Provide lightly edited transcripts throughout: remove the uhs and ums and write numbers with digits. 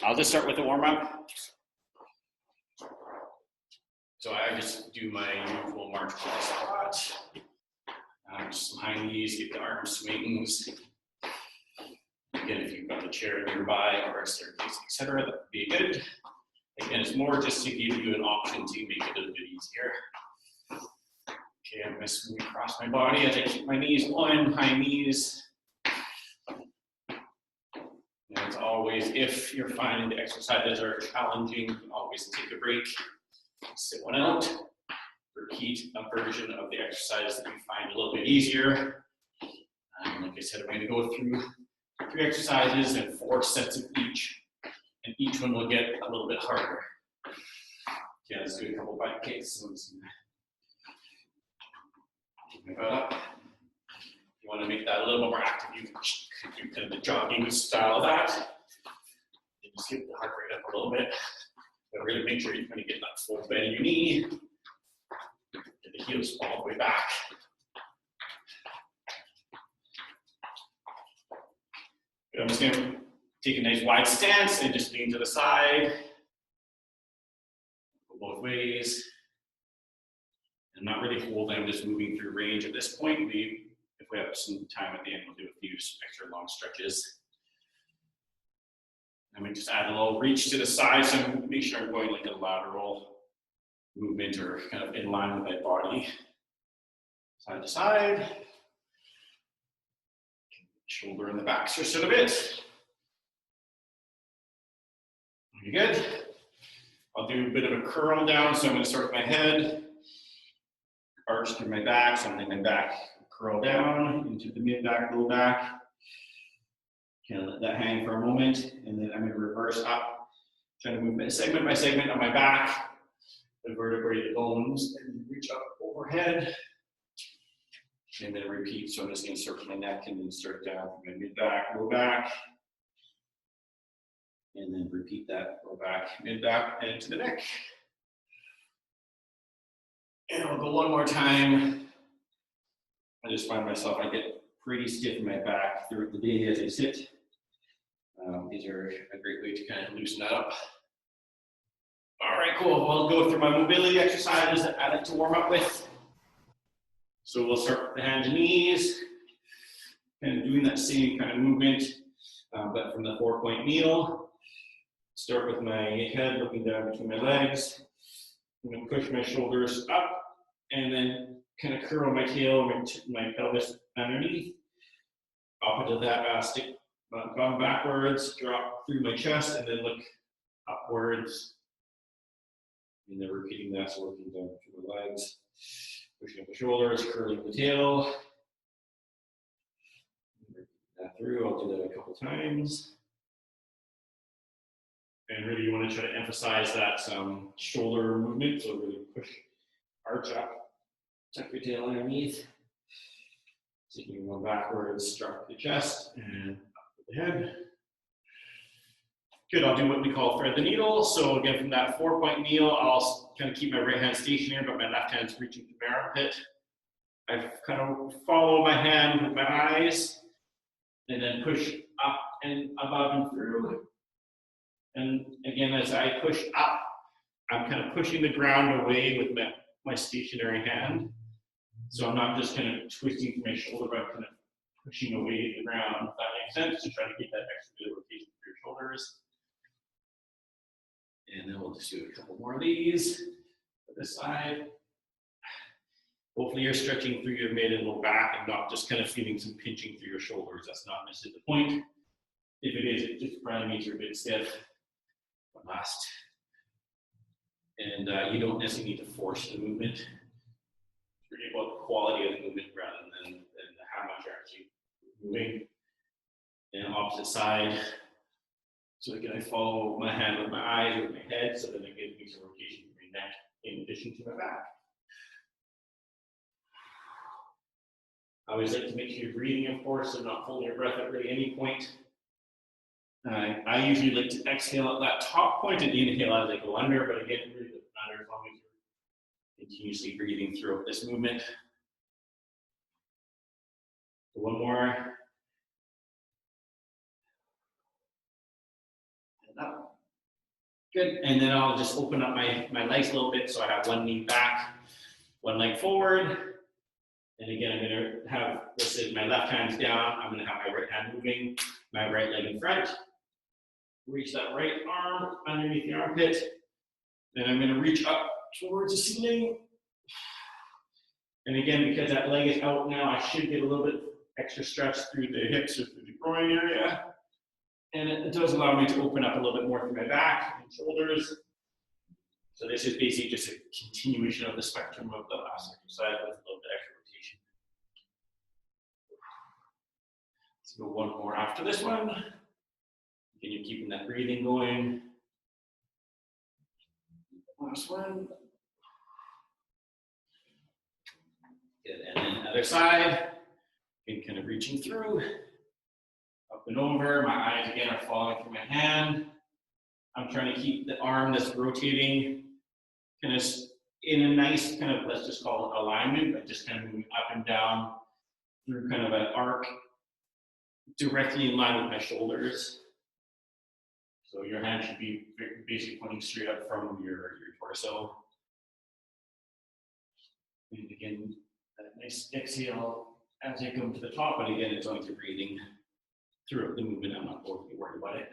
I'll just start with the warm-up. So I just do my usual march to the squat. Just some high knees, get the arm swings. Again, if you've got a chair nearby or a staircase, etc., that would be good. Again, it's more just to give you an option to make it a little bit easier. Okay, I'm going to smooth across my body as I keep my knees on, high knees. And as always, if you're finding the exercises are challenging, you can always take a break, sit one out, repeat a version of the exercise that you find a little bit easier. Like I said, I'm going to go through 3 exercises and 4 sets of each, and each one will get a little bit harder. Okay, let's do a couple bike kicks. So pick my butt up. You want to make that a little bit more active, you can do kind of the jogging style of that. And just get the heart rate up a little bit. But really make sure you're going to get that full bend in your knee. Get the heels all the way back. I'm just going to take a nice wide stance and just lean to the side. Go both ways. I'm not really holding, I'm just moving through range at this point. Maybe if we have some time at the end, we'll do a few extra long stretches. And we just add a little reach to the side, so make sure I'm going like a lateral movement or kind of in line with my body. Side to side. Shoulder in the back, stretch it a bit. You're good. I'll do a bit of a curl down, so I'm going to start with my head, arch through my back, so I'm letting my back curl down into the mid back, low back. Kind of let that hang for a moment, and then I'm going to reverse up, trying to move segment by segment on my back, the vertebrae, the bones, and reach up overhead. And then repeat. So I'm just going to circle my neck and then start down from my mid back, low back. And then repeat that, low back, mid back, and to the neck. And I'll go one more time. I just find myself, I get pretty stiff in my back throughout the day as I sit. These are a great way to kind of loosen that up. All right, cool. Well, I'll go through my mobility exercises that I like to warm up with. So we'll start with the hands and knees, and doing that same kind of movement, but from the 4-point kneel. Start with my head looking down between my legs. I'm going to push my shoulders up, and then kind of curl my tail, my pelvis underneath. Opposite that, stick my bum backwards, drop through my chest, and then look upwards. And then repeating that, so looking down through my legs. Pushing up the shoulders, curling the tail. Repeat that through. I'll do that a couple times. And really, you want to try to emphasize that shoulder movement. So really push, arch up, tuck your tail underneath. Taking one backwards, drop the chest, and up with the head. Good, I'll do what we call thread the needle. So again, from that 4-point kneel, I'll kind of keep my right hand stationary, but my left hand's reaching through my armpit. I kind of follow my hand with my eyes, and then push up and above and through. And again, as I push up, I'm kind of pushing the ground away with my stationary hand. So I'm not just kind of twisting from my shoulder, but I'm kind of pushing away the ground, if that makes sense, to try to get that extra bit of rotation through your shoulders. And then we'll just do a couple more of these for this side. Hopefully you're stretching through your mid and low back and not just kind of feeling some pinching through your shoulders. That's not necessarily the point. If it is, it just probably means you're a bit stiff. One last. And you don't necessarily need to force the movement. It's really about the quality of the movement rather than how much you're actually moving. And opposite side. So again, I follow my hand with my eyes, with my head, so that it gives me some rotation through my neck in addition to my back. I always like to make sure you're breathing, of course, and not holding your breath at really any point. I usually like to exhale at that top point and inhale as I go under, but again, it really doesn't matter as long as you're continuously breathing throughout this movement. So one more. And up. Good, and then I'll just open up my legs a little bit, so I have one knee back, one leg forward. And again, I'm gonna have, this is my left hand's down, I'm gonna have my right hand moving, my right leg in front. Reach that right arm underneath the armpit. Then I'm gonna reach up towards the ceiling. And again, because that leg is out now, I should get a little bit extra stretch through the hips or through the groin area. And it does allow me to open up a little bit more through my back and shoulders. So this is basically just a continuation of the spectrum of the last exercise with a little bit extra rotation. Let's go one more after this one. Continue keeping that breathing going. Last one. Good, and then other side. Again, kind of reaching through. Up and over, my eyes again are falling through my hand. I'm trying to keep the arm that's rotating kind of in a nice kind of, let's just call it alignment, but just kind of moving up and down through kind of an arc directly in line with my shoulders. So your hand should be basically pointing straight up from your torso. And again, that nice exhale as I come to the top, but again, it's only through breathing throughout the movement. I'm not overly worried about it.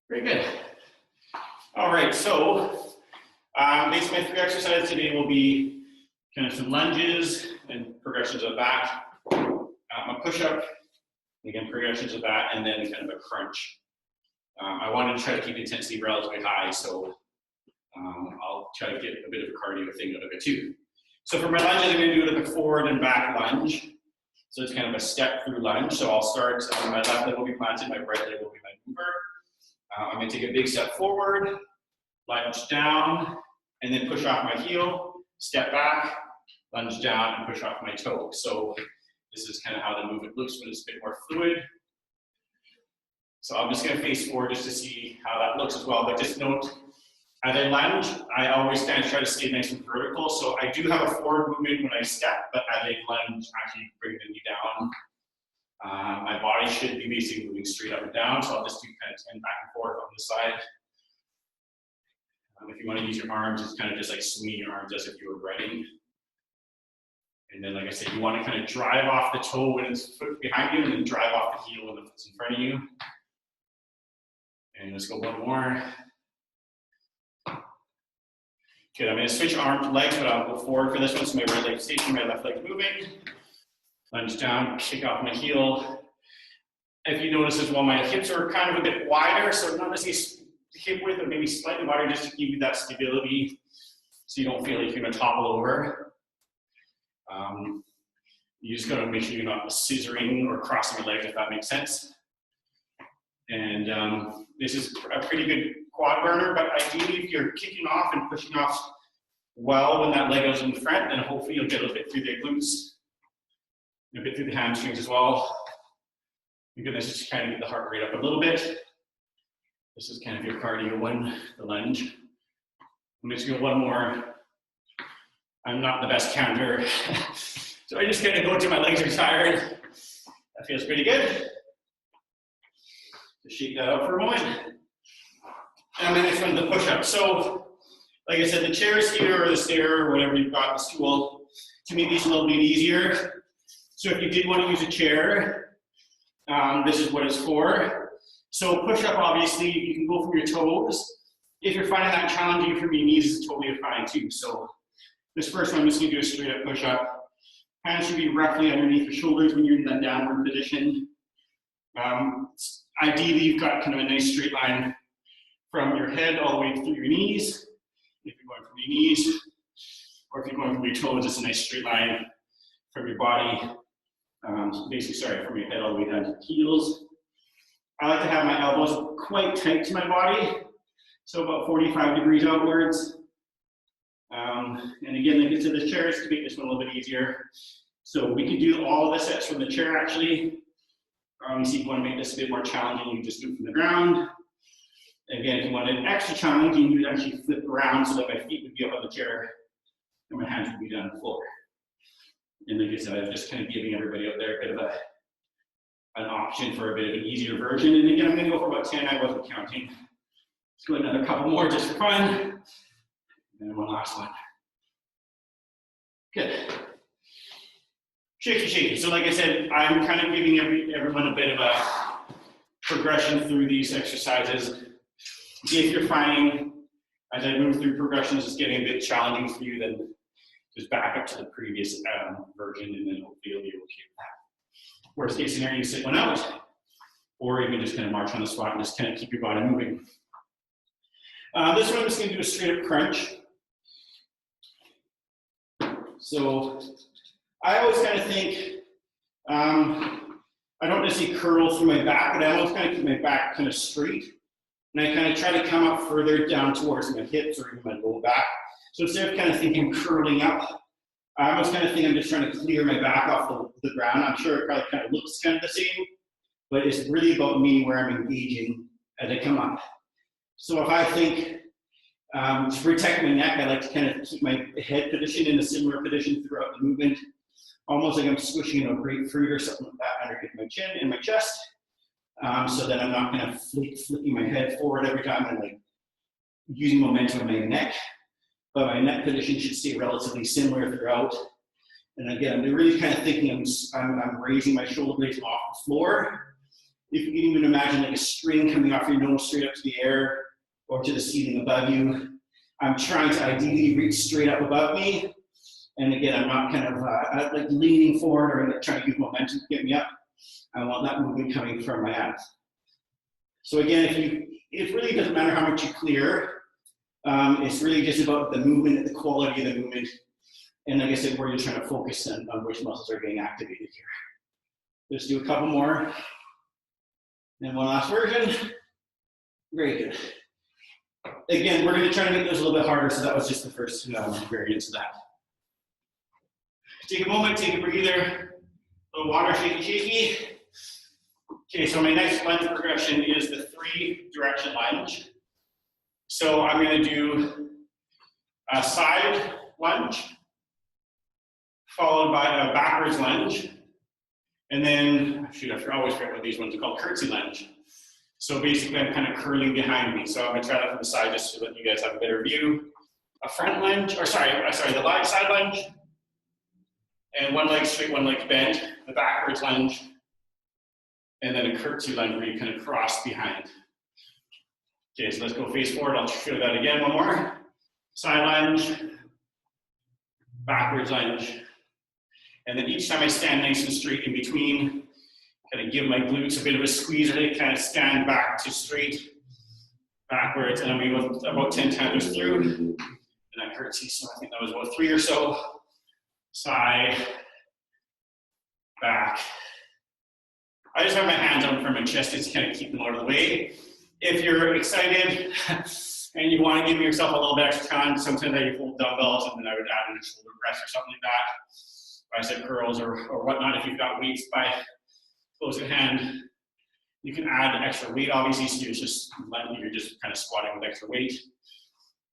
Very good. All right, so basically my 3 exercises today will be kind of some lunges and progressions of that, a push-up, again, progressions of that, and then kind of a crunch. I wanted to try to keep intensity relatively high, so I'll try to get a bit of a cardio thing out of it too. So for my lunges, I'm going to do like a forward and back lunge. So it's kind of a step through lunge. So I'll start, my left leg will be planted, my right leg will be my mover. I'm going to take a big step forward, lunge down, and then push off my heel, step back, lunge down, and push off my toe. So this is kind of how the movement looks when it's a bit more fluid. So I'm just going to face forward just to see how that looks as well. But just note, as I lunge, I always kind of try to stay nice and vertical. So I do have a forward movement when I step, but as I lunge, actually bring the knee down. My body should be basically moving straight up and down, so I'll just do kind of 10 back and forth on this side. If you want to use your arms, it's kind of just like swinging your arms as if you were running. And then, like I said, you want to kind of drive off the toe when it's foot behind you, and then drive off the heel when the foot's in front of you. And let's go one more. Good, I'm going to switch arms to legs, but I'll go forward for this one. So my right leg stationary, my left leg moving. Lunge down, kick off my heel. If you notice as well, my hips are kind of a bit wider, so not necessarily hip width, but maybe slightly wider just to give you that stability so you don't feel like you're going to topple over. You just got to make sure you're not scissoring or crossing your legs, if that makes sense. And this is a pretty good quad burner, but ideally if you're kicking off and pushing off well when that leg goes in front, then hopefully you'll get a bit through the glutes. A bit through the hamstrings as well. Again, this is just kind of get the heart rate up a little bit. This is kind of your cardio one, the lunge. I'm just going one more. I'm not the best counter. So I just kind of go until my legs are tired. That feels pretty good. Just shake that out for a moment. And then next one's the push-up. So, like I said, the chair is here, or the stair, or whatever you've got, the stool, to make these a little bit easier. So if you did want to use a chair, this is what it's for. So push-up, obviously, you can go from your toes. If you're finding that challenging from your knees, it's totally fine too. So this first one, I'm just going to do a straight-up push-up. Hands should be roughly underneath your shoulders when you're in that downward position. Ideally, you've got kind of a nice straight line from your head all the way through your knees. If you're going from your knees, or if you're going from your toes, it's a nice straight line from your body. Basically, sorry, from your head all the way down to the heels. I like to have my elbows quite tight to my body, so about 45 degrees outwards. And again, like I said, the chairs to make this one a little bit easier. So we could do all of the sets from the chair, actually. So if you want to make this a bit more challenging, you can just do it from the ground. Again, if you want an extra challenge, you would actually flip around so that my feet would be up on the chair and my hands would be down on the floor. And like I said, I'm just kind of giving everybody out there a bit of a an option for a bit of an easier version. And again, I'm going to go for about 10. I wasn't counting. Let's go another couple more just for fun. And then one last one. Good. Shaky, shaky. So like I said, I'm kind of giving everyone a bit of a progression through these exercises. If you're finding, as I move through progressions, it's getting a bit challenging for you, then just back up to the previous version, and then hopefully you'll be okay with that. Worst case scenario, you sit one out, or you can just kind of march on the spot and just kind of keep your body moving. This one I'm just going to do a straight up crunch. So I always kind of think, I don't necessarily curl through my back, but I always kind of keep my back kind of straight. And I kind of try to come up further down towards my hips or even my low back. So instead of kind of thinking curling up, I almost kind of think I'm just trying to clear my back off the ground. I'm sure it probably kind of looks kind of the same, but it's really about me where I'm engaging as I come up. So if I think, to protect my neck, I like to kind of keep my head position in a similar position throughout the movement, almost like I'm squishing a grapefruit or something like that underneath my chin and my chest, so that I'm not kind of flicking my head forward every time I'm like using momentum on my neck, but my neck position should stay relatively similar throughout. And again, I'm really kind of thinking I'm raising my shoulder blades off the floor. If you can even imagine like a string coming off your nose straight up to the air or to the ceiling above you, I'm trying to ideally reach straight up above me. And again, I'm not kind of like leaning forward or trying to give momentum to get me up. I want that movement coming from my abs. So again, it really doesn't matter how much you clear. It's really just about the movement, the quality of the movement. And like I said, where you're trying to focus on which muscles are getting activated here. Let's do a couple more. And one last version. Very good. Again, we're going to try to make those a little bit harder, so that was just the first variance of that. Take a moment, take a breather, a little water, shaky, shaky. Okay, so my next lunge progression is the 3-direction lunge. So I'm going to do a side lunge, followed by a backwards lunge, and then, shoot, I always forget what these ones are called, curtsy lunge. So basically, I'm kind of curling behind me. So I'm going to try that from the side just so that you guys have a better view. A front lunge, or sorry, the side lunge, and one leg straight, one leg bent, the backwards lunge, and then a curtsy lunge where you kind of cross behind. Okay, so let's go face forward. I'll show that again, one more. Side lunge, backwards lunge, and then each time I stand nice and straight in between, kind of give my glutes a bit of a squeeze, I kind of stand back to straight, backwards, and I'm going to go about 10 times through, and that curtsy, so I think that was about 3 or so. Side, back. I just have my hands up from my chest just to kind of keep them out of the way. If you're excited and you want to give yourself a little bit extra time, sometimes I hold dumbbells and then I would add in a shoulder press or something like that. Bicep curls or whatnot. If you've got weights by close at hand, you can add extra weight, obviously, so you're just kind of squatting with extra weight.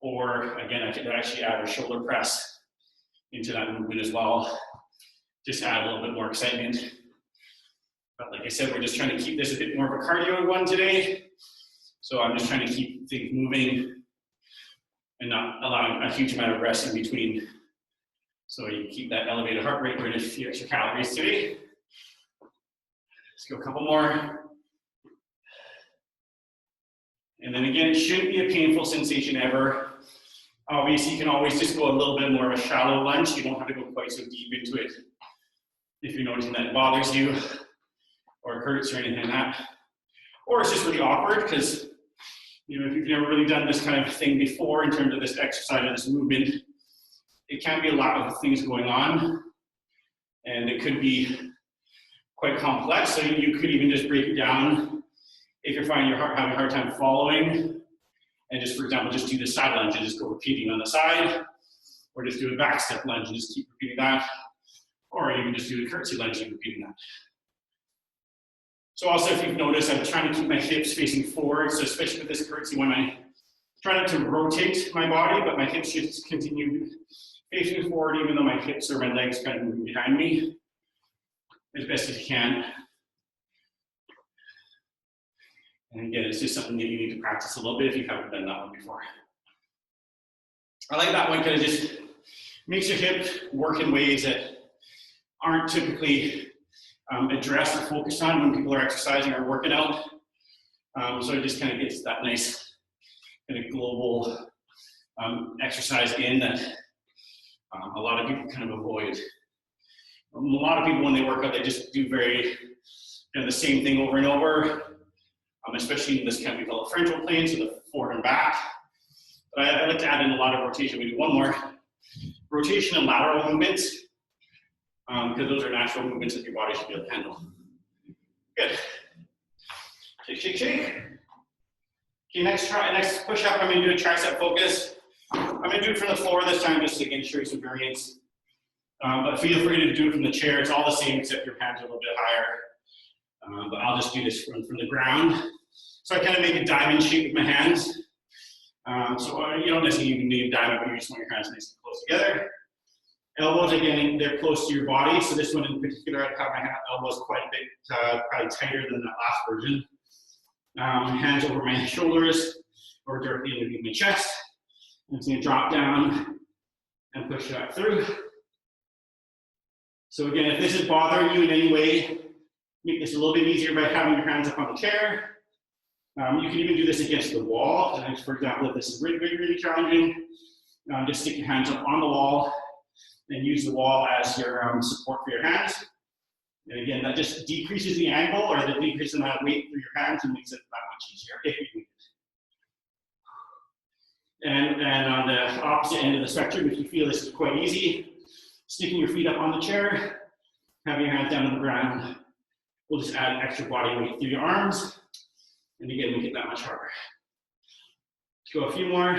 Or again, I could actually add a shoulder press into that movement as well. Just add a little bit more excitement. But like I said, we're just trying to keep this a bit more of a cardio one today. So I'm just trying to keep things moving and not allowing a huge amount of rest in between. So you can keep that elevated heart rate, burn a few extra calories today. Let's go a couple more. And then again, it shouldn't be a painful sensation ever. Obviously, you can always just go a little bit more of a shallow lunge. You don't have to go quite so deep into it if you're noticing that it bothers you or hurts or anything like that. Or it's just really awkward because, you know, if you've never really done this kind of thing before in terms of this exercise or this movement, it can be a lot of things going on and it could be quite complex. So you could even just break it down if you're finding you're having a hard time following. And just, for example, just do the side lunge and just go repeating on the side, or just do a back step lunge and just keep repeating that, or you can just do a curtsy lunge and repeating that. So also, if you've noticed, I'm trying to keep my hips facing forward, so especially with this curtsy one, I try not to rotate my body, but my hips should continue facing forward, even though my hips or my legs kind of moving behind me as best as you can. And again, it's just something that you need to practice a little bit if you haven't done that one before. I like that one because it just makes your hip work in ways that aren't typically addressed or focused on when people are exercising or working out. So it just kind of gets that nice kind of global exercise in that a lot of people kind of avoid. A lot of people, when they work out, they just do the same thing over and over, especially in this kind of, we call it frontal plane, so the forward and back. But I like to add in a lot of rotation. We do one more. Rotation and lateral movements, because those are natural movements that your body should be able to handle. Good. Shake, shake, shake. Okay, next push up, I'm going to do a tricep focus. I'm going to do it from the floor this time, just to again show you some variance. But feel free to do it from the chair. It's all the same, except your hands are a little bit higher. But I'll just do this from the ground. So I kind of make a diamond shape with my hands. So you don't necessarily even need a diamond, but you just want your hands nice and close together. Elbows, again, they're close to your body. So this one in particular, I'd have my elbows quite a bit, probably tighter than that last version. Hands over my shoulders, or directly underneath my chest. I'm just going to drop down and push that through. So again, if this is bothering you in any way, make this a little bit easier by having your hands up on the chair. You can even do this against the wall. For example, if this is really, really, really challenging, just stick your hands up on the wall and use the wall as your support for your hands. And again, that just decreases the angle or the decrease in that weight through your hands and makes it that much easier if you need it. And on the opposite end of the spectrum, if you feel this is quite easy, sticking your feet up on the chair, having your hands down on the ground, we'll just add extra body weight through your arms, and again, make it that much harder. Let's go a few more.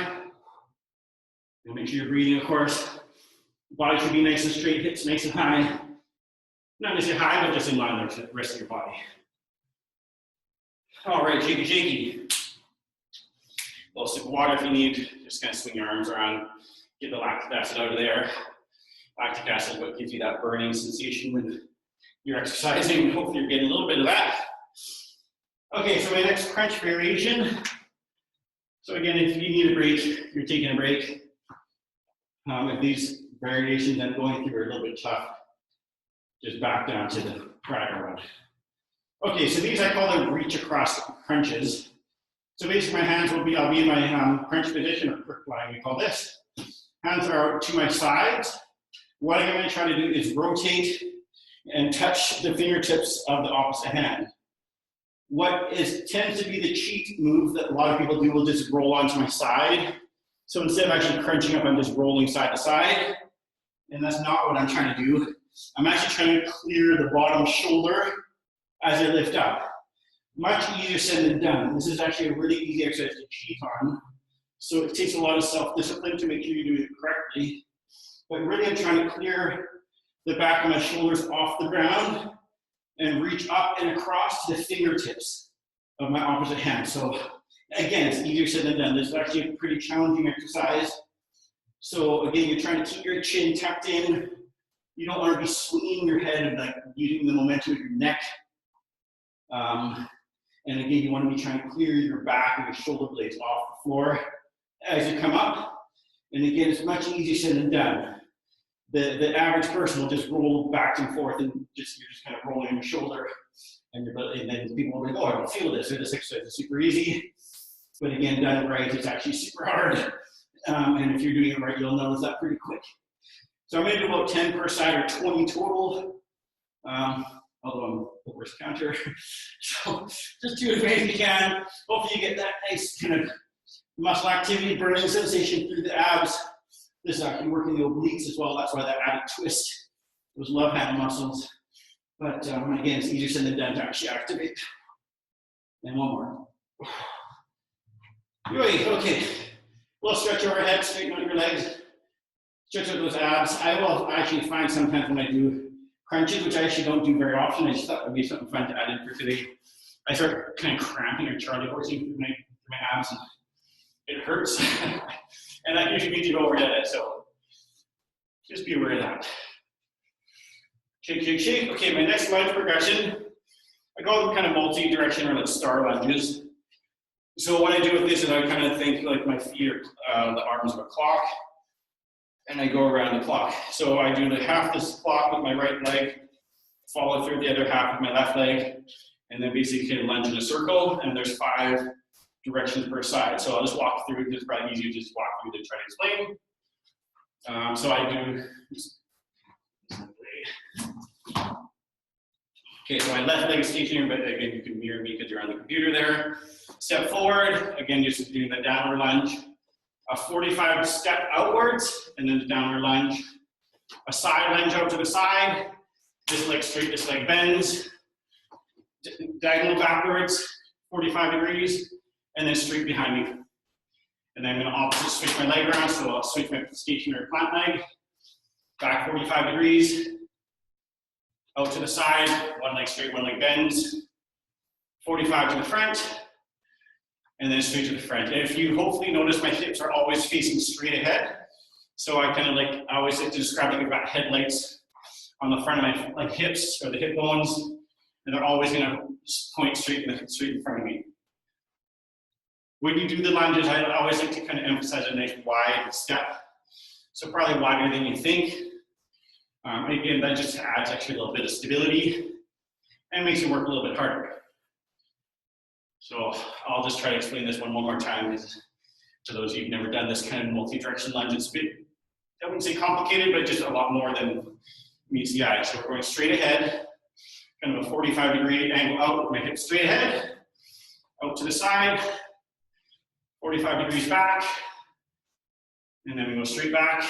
And make sure you're breathing, of course. Body should be nice and straight, hips nice and high. Not necessarily high, but just in line with the rest of your body. All right, shaky, shaky. A little sip of water if you need. Just kind of swing your arms around, get the lactic acid out of there. Lactic acid is what gives you that burning sensation when you're exercising. Hopefully you're getting a little bit of that. Okay, so my next crunch variation. So again, if you need a break, you're taking a break. If these variations I'm going through are a little bit tough, just back down to the prior one. Okay, so these I call them reach across crunches. So basically my hands will be, I'll be in my crunch position, or crook line we call this. Hands are out to my sides. What I'm going to try to do is rotate and touch the fingertips of the opposite hand. What tends to be the cheat move that a lot of people do will just roll onto my side. So instead of actually crunching up, I'm just rolling side to side. And that's not what I'm trying to do. I'm actually trying to clear the bottom shoulder as I lift up. Much easier said than done. This is actually a really easy exercise to cheat on. So it takes a lot of self-discipline to make sure you're doing it correctly. But really I'm trying to clear the back of my shoulders off the ground and reach up and across to the fingertips of my opposite hand. So again, it's easier said than done. This is actually a pretty challenging exercise. So again, you're trying to keep your chin tucked in. You don't want to be swinging your head and like using the momentum of your neck. And again, you want to be trying to clear your back and your shoulder blades off the floor as you come up. And again, it's much easier said than done. The average person will just roll back and forth and you're just kind of rolling your shoulder. And then people will be like, oh, I don't feel this. Or this exercise is super easy. But again, done right, it's actually super hard. And if you're doing it right, you'll notice that pretty quick. So I'm going to do about 10 per side or 20 total. Although I'm the worst counter. So just do as many as you can. Hopefully you get that nice kind of muscle activity, burning sensation through the abs. This is actually working the obliques as well. That's why that added twist. Those love handle muscles. But again, it's easier said than done to actually activate. And one more. Okay. A little stretch overhead, straighten out your legs. Stretch out those abs. I will actually find sometimes when I do crunches, which I actually don't do very often, I just thought it would be something fun to add in for today. I start kind of cramping or Charlie horsing through my abs, and it hurts. And that usually means you've overdone it, so just be aware of that. Shake, shake, shake. Okay, my next lunge progression, I call them kind of multi-direction or like star lunges. So what I do with this is I kind of think like my feet are the arms of a clock, and I go around the clock. So I do the half this clock with my right leg, follow through the other half with my left leg, and then basically lunge in a circle, and there's 5 directions per side. So I'll just walk through, it's probably easier to just walk through than try to explain. So I do, okay, so my left leg is stationary, but again, you can mirror me because you're on the computer there. Step forward, again, just doing the downward lunge. A 45 step outwards, and then the downward lunge. A side lunge out to the side. This leg straight, this leg bends. Diagonal backwards, 45 degrees, and then straight behind me. And then I'm going to opposite switch my leg around, so I'll switch my stationary plant leg. Back 45 degrees. Out to the side, one leg straight, one leg bends. 45 to the front, and then straight to the front. And if you hopefully notice, my hips are always facing straight ahead. So I kind of like, I always like to describe it about headlights on the front of my hips or the hip bones, and they're always going to point straight in front of me. When you do the lunges, I always like to kind of emphasize a nice wide step. So probably wider than you think. Again, that just adds actually a little bit of stability and makes it work a little bit harder. So I'll just try to explain this one more time to those of you who've never done this kind of multi-direction lunge. It's a bit, I wouldn't say complicated, but just a lot more than meets the eye. So we're going straight ahead, kind of a 45-degree angle out with my hips straight ahead, out to the side, 45 degrees back, and then we go straight back,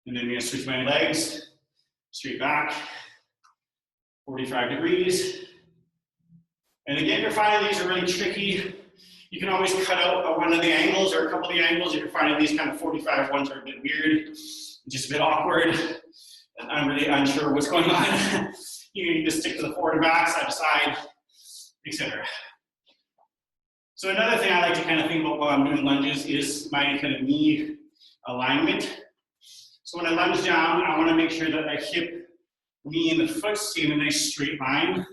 and then we're going to switch my legs, straight back, 45 degrees. And again, you're finding these are really tricky. You can always cut out one of the angles or a couple of the angles. If you're finding these kind of 45 ones are a bit weird, just a bit awkward, and I'm really unsure what's going on. You can just stick to the forward and back, side to side, etc. So another thing I like to kind of think about while I'm doing lunges is my kind of knee alignment. So when I lunge down, I want to make sure that my hip, knee, and the foot stay in a nice straight line.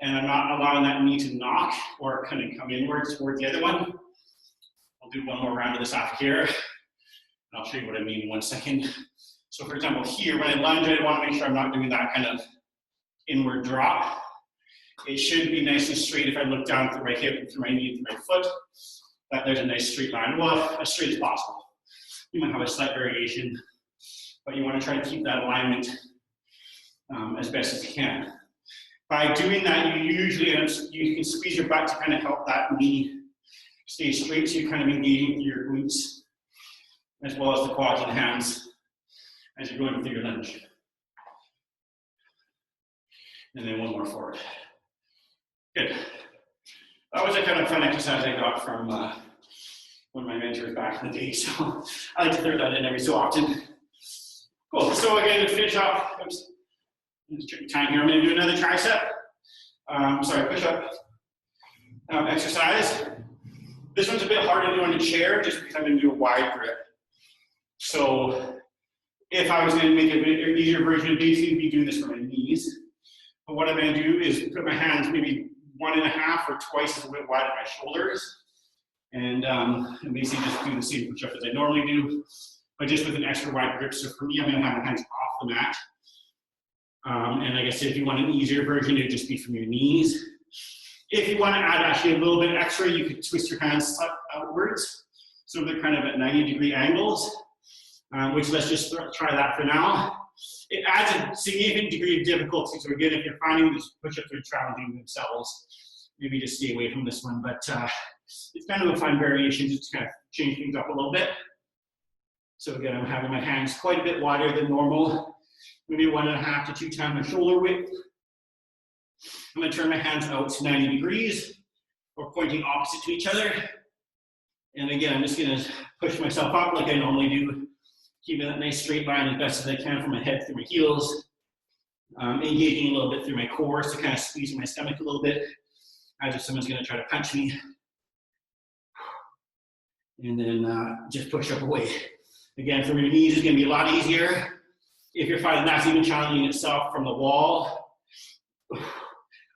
And I'm not allowing that knee to knock or kind of come inwards toward the other one. I'll do one more round of this after here. And I'll show you what I mean in 1 second. So for example, here, when I lunge, I want to make sure I'm not doing that kind of inward drop. It should be nice and straight if I look down through my hip and through my knee and through my foot, that there's a nice straight line. Well, as straight as possible. You might have a slight variation, but you want to try to keep that alignment as best as you can. By doing that, you can squeeze your butt to kind of help that knee stay straight, so you're kind of engaging your glutes as well as the quads and hands as you're going through your lunge. And then one more forward. Good. That was a kind of fun exercise I got from one of my mentors back in the day, so I like to throw that in every so often. Cool. So again, to finish off, oops. Just tricky time here. I'm going to do another tricep. Push-up exercise. This one's a bit hard to do on a chair just because I'm going to do a wide grip. So if I was going to make a bit easier version of basically be doing this for my knees. But what I'm going to do is put my hands maybe 1.5 or twice as wide as my shoulders, and basically just do the same push-up as I normally do, but just with an extra wide grip. So for me, I'm going to have my hands off the mat. And like I said, if you want an easier version, it would just be from your knees. If you want to add actually a little bit extra, you could twist your hands outwards. So they're kind of at 90-degree angles, which let's just try that for now. It adds a significant degree of difficulty. So again, if you're finding these push-ups are challenging themselves, maybe just stay away from this one. But it's kind of a fun variation just to kind of change things up a little bit. So again, I'm having my hands quite a bit wider than normal. Maybe 1.5 to 2 times my shoulder width. I'm going to turn my hands out to 90 degrees or pointing opposite to each other. And again, I'm just going to push myself up like I normally do, keeping that nice straight line as best as I can from my head through my heels. Engaging a little bit through my core, so kind of squeezing my stomach a little bit as if someone's going to try to punch me. And then just push up away. Again, from your knees is going to be a lot easier. If you're finding that's even challenging itself from the wall,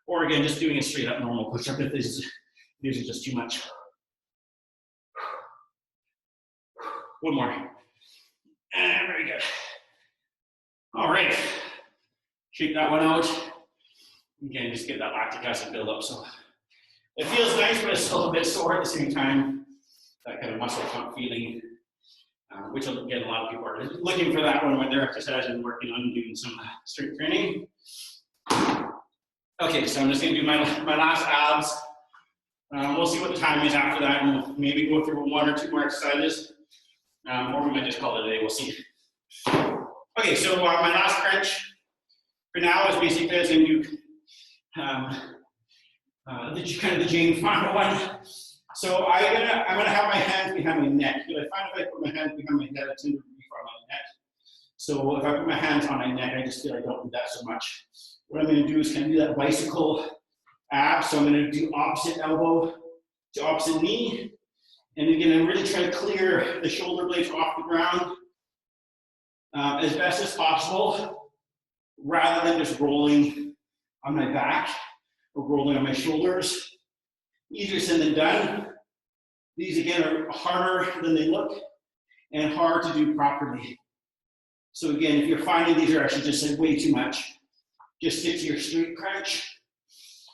or again, just doing a straight up normal push-up if These are just too much. One more. And very good. All right. Shake that one out. Again, just get that lactic acid buildup. So it feels nice, but it's still a bit sore at the same time. That kind of muscle pump feeling, which again, a lot of people are looking for that one when they're exercising and working on doing some strength training. Okay, so I'm just going to do my last abs. We'll see what the time is after that, and we'll maybe go through one or two more exercises, or we might just call it a day. We'll see. Okay, so my last crunch for now is basically as in do kind of the Jane Fonda one. So I'm gonna have my hands behind my neck. But I find if I put my hands behind my head, I tend to reach on my neck. So if I put my hands on my neck, I just feel I don't do that so much. What I'm gonna do is kind of do that bicycle ab. So I'm gonna do opposite elbow to opposite knee. And again, I'm really trying to clear the shoulder blades off the ground as best as possible, rather than just rolling on my back or rolling on my shoulders. Easier said than done. These again are harder than they look and hard to do properly. So again, if you're finding these are actually just like way too much, just stick to your straight crunch.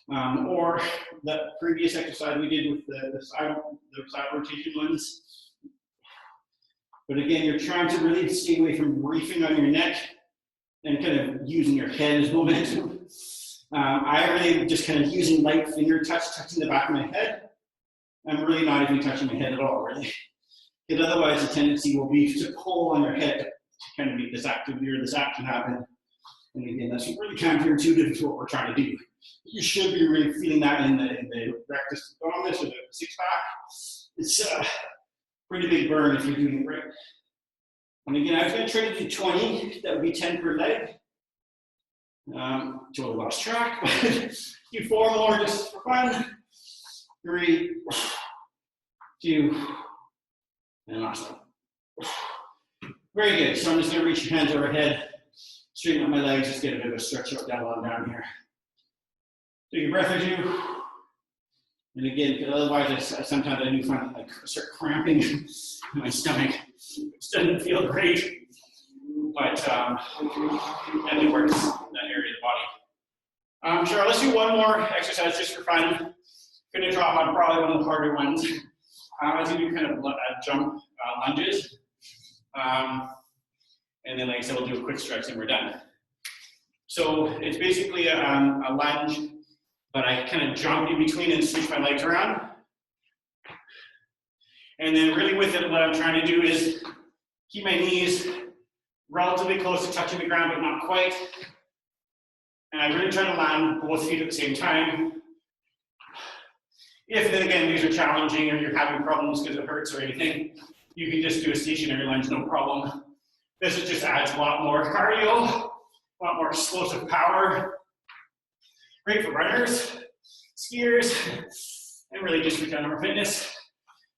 Or that previous exercise we did with the side rotation ones. But again, you're trying to really stay away from reefing on your neck and kind of using your head as momentum. I really just kind of using light finger touching the back of my head. I'm really not even touching my head at all, really. Because otherwise the tendency will be to pull on your head to kind of make this activity or this action happen. And again, that's really counterintuitive to what we're trying to do. You should be really feeling that in the rectus abdominis or the six-pack. It's a pretty big burn if you're doing it right. And again, I was going to try to do 20. That would be 10 per leg. Totally lost track, but do 4 more just for fun. 3, 2, and last one. Very good. So I'm just going to reach your hands overhead, straighten up my legs, just get a bit of a stretch out down here. Take a breath or two. And again, because otherwise sometimes I do find I start cramping in my stomach. It doesn't feel great. But it works in that area of the body. Sure, let's do one more exercise just for fun. Gonna drop on probably one of the harder ones. As you do kind of jump lunges. And then like I said, we'll do a quick stretch and we're done. So it's basically a lunge, but I kind of jump in between and switch my legs around. And then really with it, what I'm trying to do is keep my knees relatively close to touching the ground, but not quite. And I really try to land both feet at the same time. If then again, these are challenging or you're having problems because it hurts or anything, you can just do a stationary lunge, no problem. This just adds a lot more cardio, a lot more explosive power. Great for runners, skiers, and really just for general fitness.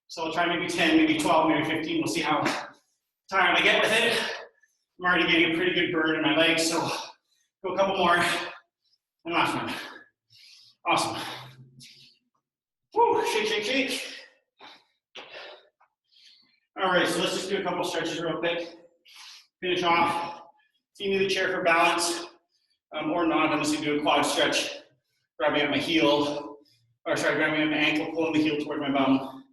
So I'll try maybe 10, maybe 12, maybe 15. We'll see how tired I get with it. I'm already getting a pretty good burn in my legs, so go a couple more. And last one. Awesome. Woo, shake, shake, shake. All right, so let's just do a couple stretches real quick. Finish off. If you need a chair for balance or not, I'm just going to do a quad stretch. Grabbing at my heel, or sorry, grabbing at my ankle, pulling the heel toward my bum.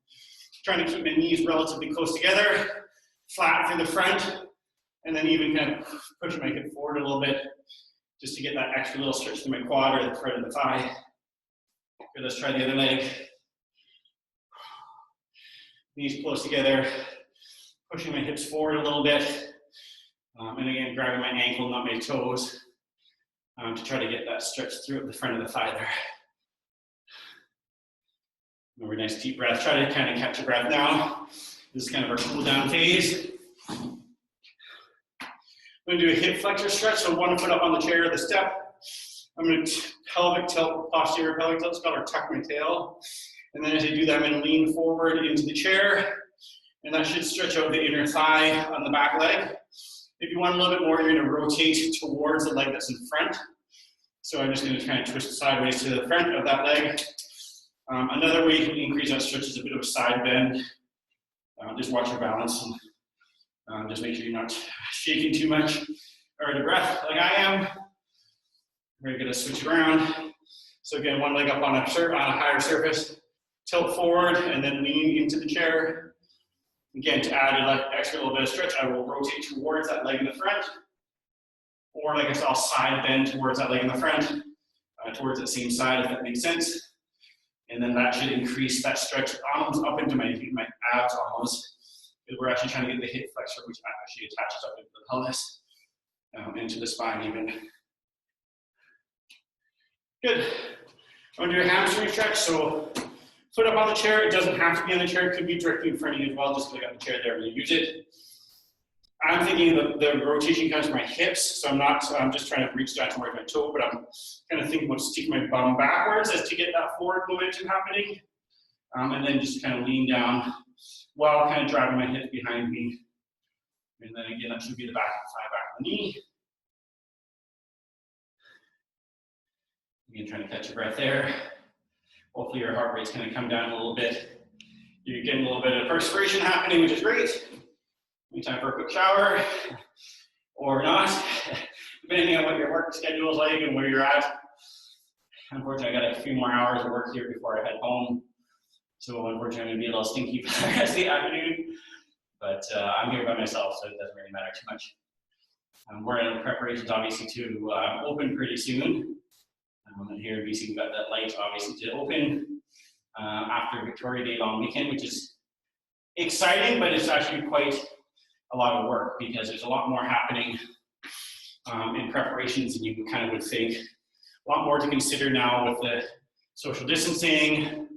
Trying to keep my knees relatively close together, flat through the front. And then even kind of pushing my hip forward a little bit just to get that extra little stretch to my quad or the front of the thigh. Okay, let's try the other leg. Knees close together, pushing my hips forward a little bit. And again, grabbing my ankle, not my toes, to try to get that stretch through the front of the thigh there. Another nice deep breath. Try to kind of catch your breath now. This is kind of our cool down phase. I'm going to do a hip flexor stretch, so one foot up on the chair or the step. I'm going to pelvic tilt, posterior pelvic tilt, or tuck my tail. And then as I do that, I'm going to lean forward into the chair, and that should stretch out the inner thigh on the back leg. If you want a little bit more, you're going to rotate towards the leg that's in front. So I'm just going to kind of twist sideways to the front of that leg. Another way you can increase that stretch is a bit of a side bend. Just watch your balance and just make sure you're not shaking too much or out of breath like I am. We're going to switch around. So again, one leg up on a higher surface, tilt forward, and then lean into the chair. Again, to add an extra little bit of stretch, I will rotate towards that leg in the front. Or like I said, I'll side bend towards that leg in the front, towards that same side, if that makes sense. And then that should increase that stretch almost up into my abs almost. Because we're actually trying to get the hip flexor, which actually attaches up into the pelvis, into the spine even. Good. I'm going to do a hamstring stretch. So foot up on the chair. It doesn't have to be on the chair. It could be directly in front of you as well. Just click on the chair there and you use it. I'm thinking the rotation comes from my hips. So I'm just trying to reach down towards my toe, but I'm kind of thinking about sticking my bum backwards as to get that forward momentum happening. And then just kind of lean down while kind of driving my hips behind me. And then again, that should be the back of the thigh, back of the knee. Again, trying to catch your breath there. Hopefully your heart rate's going to come down a little bit. You're getting a little bit of perspiration happening, which is great. Maybe time for a quick shower, or not, depending on what your work schedule is like and where you're at. Unfortunately, I got a few more hours of work here before I head home. So unfortunately, I'm going to be a little stinky for the rest of the afternoon. But I'm here by myself, so it doesn't really matter too much. We're in preparations, obviously, to open pretty soon. And here in BC, we've got that light, obviously, to open after Victoria Day long weekend, which is exciting, but it's actually quite a lot of work because there's a lot more happening in preparations than you kind of would think. A lot more to consider now with the social distancing,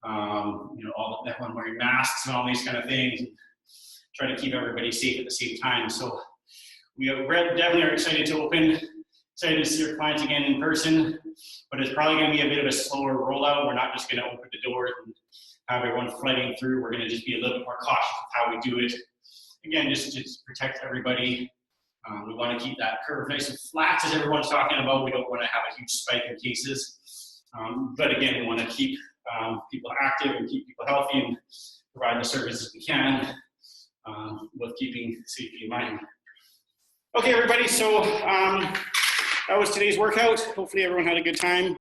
everyone wearing masks and all these kind of things, and trying to keep everybody safe at the same time. So we definitely are excited to open, excited to see our clients again in person, but it's probably going to be a bit of a slower rollout. We're not just going to open the doors and have everyone flooding through. We're going to just be a little bit more cautious with how we do it. Again, just to protect everybody. We want to keep that curve nice and flat, as everyone's talking about. We don't want to have a huge spike in cases. But again, we want to keep people active and keep people healthy and provide the services we can with keeping safety in mind. Okay, everybody, so that was today's workout. Hopefully everyone had a good time.